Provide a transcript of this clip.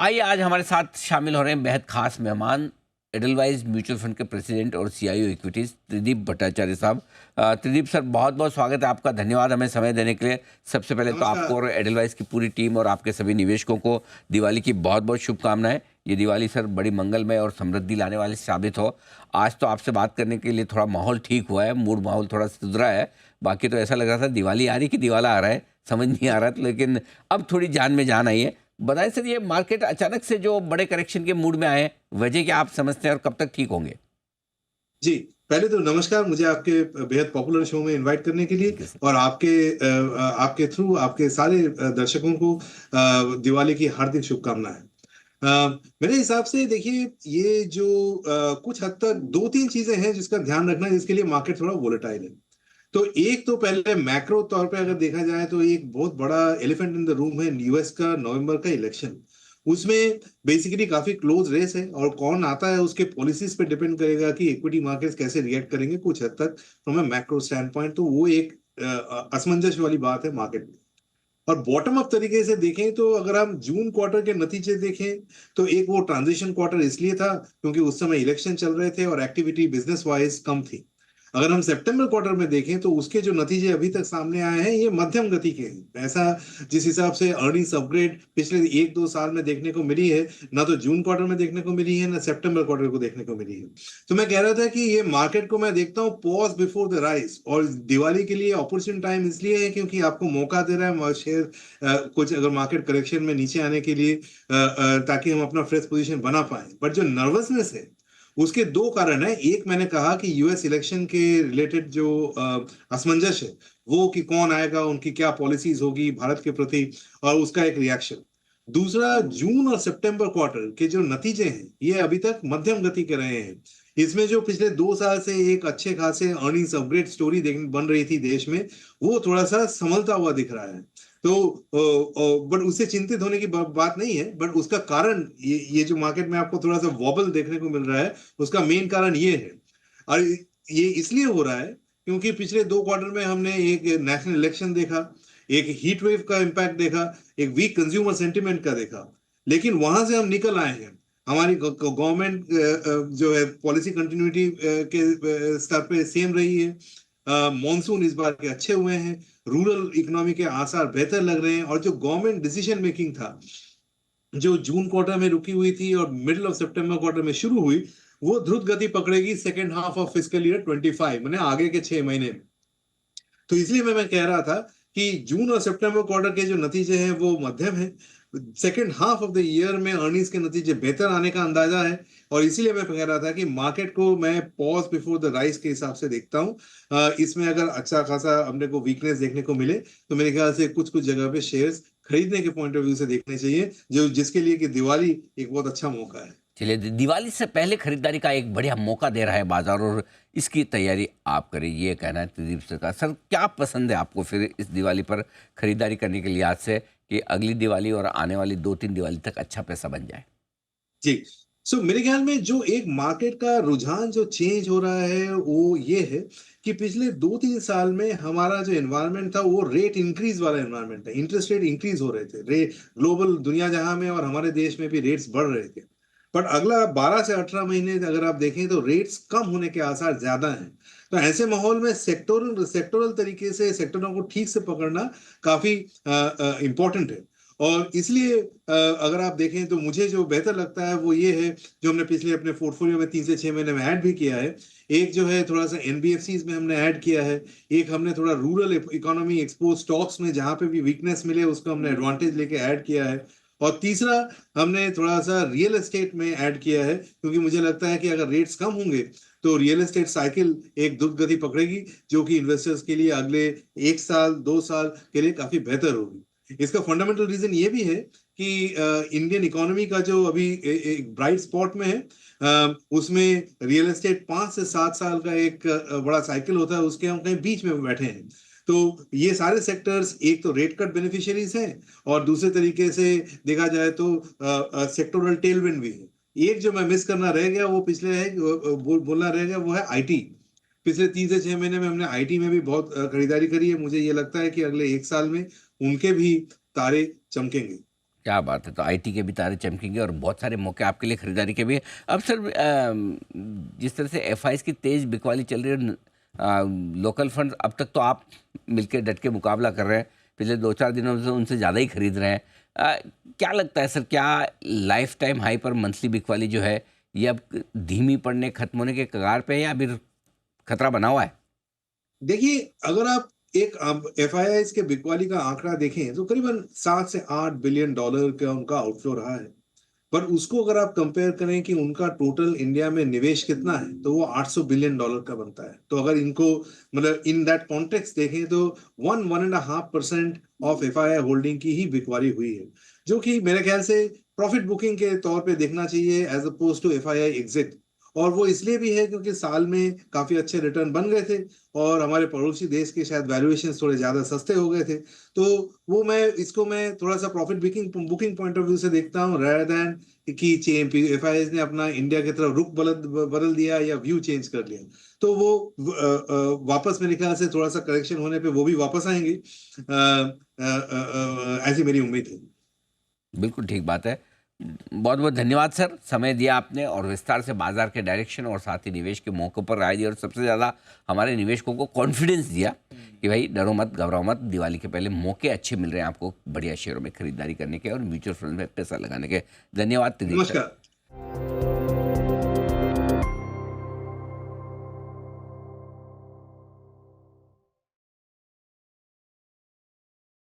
आइए आज हमारे साथ शामिल हो रहे हैं बेहद खास मेहमान एडलवाइज म्यूचुअल फंड के प्रेसिडेंट और सीईओ इक्विटीज त्रिदीप भट्टाचार्य साहब। त्रिदीप सर, बहुत बहुत स्वागत है आपका। धन्यवाद हमें समय देने के लिए। सबसे पहले तो आपको नमस्कार। और एडलवाइज की पूरी टीम और आपके सभी निवेशकों को दिवाली की बहुत बहुत शुभकामनाएं। ये दिवाली सर बड़ी मंगलमय और समृद्धि लाने वाली साबित हो। आज तो आपसे बात करने के लिए थोड़ा माहौल ठीक हुआ है, मूड माहौल थोड़ा सुधरा है। बाकी तो ऐसा लग रहा था दिवाली आ रही कि दिवाला आ रहा है, समझ नहीं आ रहा था, लेकिन अब थोड़ी जान में जान आई है। बताएं सर, ये मार्केट अचानक से जो बड़े करेक्शन के मूड में आए, वजह क्या आप समझते हैं और कब तक ठीक होंगे? जी, पहले तो नमस्कार, मुझे आपके बेहद पॉपुलर शो में इनवाइट करने के लिए थैंक यू सर। और आपके थ्रू आपके सारे दर्शकों को दिवाली की हार्दिक शुभकामनाएं। मेरे हिसाब से देखिए, ये जो कुछ हद तक दो तीन चीजें हैं जिसका ध्यान रखना है, जिसके लिए मार्केट थोड़ा वोलेटाइल है। तो एक तो पहले मैक्रो तौर पे अगर देखा जाए तो एक बहुत बड़ा एलिफेंट इन द रूम है यूएस का नवंबर का इलेक्शन। उसमें बेसिकली काफी क्लोज रेस है और कौन आता है उसके पॉलिसीज पे डिपेंड करेगा कि इक्विटी मार्केट्स कैसे रिएक्ट करेंगे कुछ हद तक from a macro stand point. तो वो एक असमंजस वाली बात है मार्केट में। और बॉटम अप तरीके से देखें तो अगर हम जून क्वार्टर के नतीजे देखें तो एक वो ट्रांजिशन क्वार्टर इसलिए था क्योंकि उस समय इलेक्शन चल रहे थे और एक्टिविटी बिजनेस वाइज कम थी। अगर हम सितंबर क्वार्टर में देखें तो उसके जो नतीजे अभी तक सामने आए हैं ये मध्यम गति के हैं। ऐसा जिस हिसाब से अर्निंग्स अपग्रेड पिछले एक दो साल में देखने को मिली है, ना तो जून क्वार्टर में देखने को मिली है ना सितंबर क्वार्टर को देखने को मिली है। तो मैं कह रहा था कि ये मार्केट को मैं देखता हूँ पॉज बिफोर द राइज, और दिवाली के लिए अपॉर्चुन टाइम इसलिए है क्योंकि आपको मौका दे रहा है शेयर कुछ अगर मार्केट करेक्शन में नीचे आने के लिए, ताकि हम अपना फ्रेश पोजीशन बना पाए। बट जो नर्वसनेस है उसके दो कारण है। एक मैंने कहा कि यूएस इलेक्शन के रिलेटेड जो असमंजस है, वो कि कौन आएगा, उनकी क्या पॉलिसीज होगी भारत के प्रति, और उसका एक रिएक्शन। दूसरा, जून और सितंबर क्वार्टर के जो नतीजे हैं ये अभी तक मध्यम गति के रहे हैं। इसमें जो पिछले दो साल से एक अच्छे खासे अर्निंग्स अपग्रेड स्टोरी बन रही थी देश में, वो थोड़ा सा संभलता हुआ दिख रहा है। तो बट उससे चिंतित होने की बात नहीं है। बट उसका कारण ये जो मार्केट में आपको थोड़ा सा वॉबल देखने को मिल रहा है, उसका मेन कारण ये है। और ये इसलिए हो रहा है क्योंकि पिछले दो क्वार्टर में हमने एक नेशनल इलेक्शन देखा, एक हीट वेव का इम्पैक्ट देखा, एक वीक कंज्यूमर सेंटिमेंट का देखा। लेकिन वहां से हम निकल आए हैं। हमारी गवर्नमेंट जो है पॉलिसी कंटिन्यूटी के स्तर पे सेम रही है। मॉनसून इस बार के अच्छे हुए हैं। रूरल इकोनॉमी के आसार बेहतर लग रहे हैं। और जो गवर्नमेंट डिसीजन मेकिंग था, जो जून क्वार्टर में रुकी हुई थी और मिडिल ऑफ सितंबर क्वार्टर में शुरू हुई, वो द्रुत गति पकड़ेगी second half of fiscal year 25, मैंने आगे के 6 महीने में। तो इसलिए मैं कह रहा था कि जून और सितंबर क्वार्टर के जो नतीजे हैं वो मध्यम है। Second half of the year में अर्निंग्स के नतीजे बेहतर आने का अंदाजा है। और इसीलिए मैं कह रहा था कि मार्केट को मैं पॉज बिफोर द राइज के हिसाब से देखता हूँ। इसमें अगर अच्छा खासा हमने को वीकनेस देखने को मिले तो मेरे ख्याल से कुछ कुछ जगह पे शेयर्स खरीदने के पॉइंट ऑफ व्यू से देखने चाहिए, जो जिसके लिए कि दिवाली एक बहुत अच्छा मौका है। चलिए, दिवाली से पहले खरीदारी का एक बढ़िया मौका दे रहा है बाजार, और इसकी तैयारी आप करें, ये कहना है त्रिदीप सर का। सर, क्या पसंद है आपको फिर इस दिवाली पर खरीदारी करने के लिए आज से, कि अगली दिवाली और आने वाली 2-3 दिवाली तक अच्छा पैसा बन जाए? जी। मेरे ख्याल में जो एक मार्केट का रुझान जो चेंज हो रहा है वो ये है कि पिछले 2-3 साल में हमारा जो एनवायरनमेंट था वो रेट इंक्रीज वाला एनवायरनमेंट था। इंटरेस्ट रेट इंक्रीज हो रहे थे, रे ग्लोबल दुनिया जहां में और हमारे देश में भी रेट्स बढ़ रहे थे। बट अगला 12 से 18 महीने अगर आप देखें तो रेट्स कम होने के आसार ज्यादा हैं। तो ऐसे माहौल में सेक्टोरल सेक्टोरल तरीके से सेक्टरों को ठीक से पकड़ना काफी इंपॉर्टेंट है। और इसलिए अगर आप देखें तो मुझे जो बेहतर लगता है वो ये है, जो हमने पिछले अपने पोर्टफोलियो में 3 से 6 महीने में ऐड भी किया है। एक जो है थोड़ा सा एनबीएफसीज में हमने ऐड किया है। एक हमने थोड़ा रूरल इकोनॉमी एक्सपोज स्टॉक्स में जहां पे भी वीकनेस मिले उसको हमने एडवांटेज लेके ऐड किया है। और तीसरा, हमने थोड़ा सा रियल एस्टेट में ऐड किया है क्योंकि मुझे लगता है कि अगर रेट्स कम होंगे तो रियल एस्टेट साइकिल एक द्रुत गति पकड़ेगी, जो कि इन्वेस्टर्स के लिए अगले 1 साल 2 साल के लिए काफी बेहतर होगी। इसका फंडामेंटल रीजन ये भी है कि इंडियन इकोनॉमी का जो अभी एक ब्राइट स्पॉट में है, उसमें रियल एस्टेट 5 से 7 साल का एक बड़ा साइकिल होता है, उसके हम कहीं बीच में बैठे हैं। तो ये सारे सेक्टर्स एक तो रेट कट बेनिफिशियरीज हैं, और दूसरे तरीके से देखा जाए तो सेक्टोरल टेलविंड भी है। एक जो मैं मिस करना रह गया वो पिछले है बोलना रह गया, वो है आईटी। पिछले 3 से 6 महीने में हमने आईटी में भी बहुत खरीदारी करी है। मुझे ये लगता है कि अगले 1 साल में उनके भी तारे चमकेंगे। क्या बात है। तो आईटी के भी तारे चमकेंगे और बहुत सारे मौके आपके लिए खरीदारी के भी हैं। अब सर जिस तरह से एफआईज की तेज बिकवाली चल रही है, लोकल फंड अब तक तो आप मिलकर डट के मुकाबला कर रहे हैं, पिछले 2-4 दिनों से उनसे ज़्यादा ही खरीद रहे हैं। क्या लगता है सर, क्या लाइफ टाइम हाई पर मंथली बिकवाली जो है ये अब धीमी पड़ने, खत्म होने के कगार पे है या फिर खतरा बना हुआ है? देखिए, अगर आप एक एफआईआई के बिकवाली का आंकड़ा देखें तो करीबन 7 से 8 बिलियन डॉलर का उनका आउटफ्लो रहा है। पर उसको अगर आप कंपेयर करें कि उनका टोटल इंडिया में निवेश कितना है, तो वो 800 बिलियन डॉलर का बनता है। तो अगर इनको मतलब इन दैट कॉन्टेक्स्ट देखें तो 1.5% ऑफ एफआईआई होल्डिंग की ही बिकवाली हुई है, जो कि मेरे ख्याल से प्रॉफिट बुकिंग के तौर पे देखना चाहिए as oppose to FII exit. और वो इसलिए भी है क्योंकि साल में काफी अच्छे रिटर्न बन गए थे और हमारे पड़ोसी देश के शायद वैल्यूएशन थोड़े ज्यादा सस्ते हो गए थे। तो वो मैं थोड़ा सा profit booking booking point of view से देखता हूँ, rather than कि एफआईआई ने अपना इंडिया की तरफ रुख बदल दिया या व्यू चेंज कर लिया। तो वो वापस मेरे ख्याल से थोड़ा सा करेक्शन होने पे वो भी वापस आएंगे, ऐसी मेरी उम्मीद है। बिल्कुल ठीक बात है। बहुत बहुत धन्यवाद सर, समय दिया आपने और विस्तार से बाजार के डायरेक्शन और साथ ही निवेश के मौकों पर राय दी और सबसे ज़्यादा हमारे निवेशकों को कॉन्फिडेंस दिया कि भाई डरो मत, घबराओ मत, दिवाली के पहले मौके अच्छे मिल रहे हैं आपको बढ़िया शेयरों में खरीदारी करने के और म्यूचुअल फंड में पैसा लगाने के। धन्यवाद त्रिदीप सर। नमस्कार।